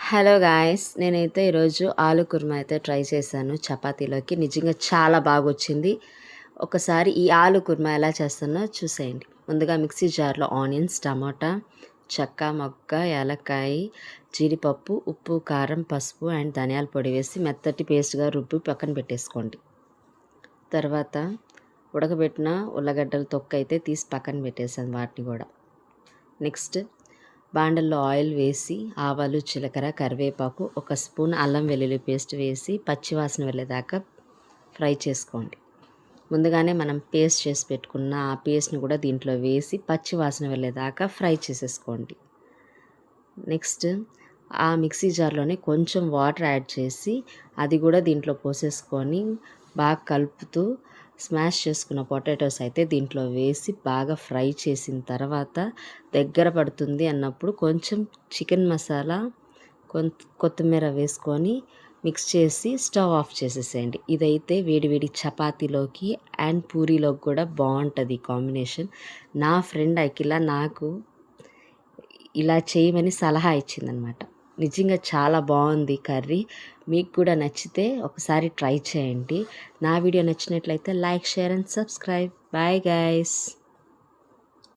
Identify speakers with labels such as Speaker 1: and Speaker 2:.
Speaker 1: Hello guys, నేనైతే ఈరోజు ఆలు కుర్మా అయితే ట్రై చేశాను చపాతీలోకి. నిజంగా చాలా బాగొచ్చింది. ఒకసారి ఈ ఆలు కుర్మా ఎలా చేస్తానో చూసేయండి. ముందుగా మిక్సీ జార్లో ఆనియన్స్, టమాటా, చెక్క, మొగ్గ, యాలక్కాయ, జీడిపప్పు, ఉప్పు, కారం, పసుపు అండ్ ధనియాల పొడి వేసి మెత్తటి పేస్ట్గా రుబ్బి పక్కన పెట్టేసుకోండి. తర్వాత ఉడకబెట్టిన ఉల్లగడ్డల తొక్కు అయితే తీసి పక్కన పెట్టేసాను వాటిని కూడా. నెక్స్ట్ బాండల్లో ఆయిల్ వేసి ఆవాలు, జీలకర్ర, కరివేపాకు, ఒక స్పూన్ అల్లం వెల్లుల్లి పేస్ట్ వేసి పచ్చివాసన వెళ్ళేదాకా ఫ్రై చేసుకోండి. ముందుగానే మనం పేస్ట్ చేసి పెట్టుకున్న ఆ పేస్ట్ని కూడా దీంట్లో వేసి పచ్చివాసన వెళ్ళేదాకా ఫ్రై చేసేసుకోండి. నెక్స్ట్ ఆ మిక్సీ జార్లోనే కొంచెం వాటర్ యాడ్ చేసి అది కూడా దీంట్లో పోసేసుకొని బాగా కలుపుతూ స్మాష్ చేసుకున్న పొటాటోస్ అయితే దీంట్లో వేసి బాగా ఫ్రై చేసిన తర్వాత దగ్గర పడుతుంది అన్నప్పుడు కొంచెం చికెన్ మసాలా, కొత్తిమీర వేసుకొని మిక్స్ చేసి స్టవ్ ఆఫ్ చేసేసేయండి. ఇదైతే వేడివేడి చపాతీలోకి అండ్ పూరీలోకి కూడా బాగుంటుంది కాంబినేషన్. నా ఫ్రెండ్ అఖిల నాకు ఇలా చేయమని సలహా ఇచ్చిందనమాట. నిజంగా చాలా బాగుంది కర్రీ. మీకు కూడా నచ్చితే ఒకసారి ట్రై చేయండి. నా వీడియో నచ్చినట్లయితే like, share and subscribe. Bye guys.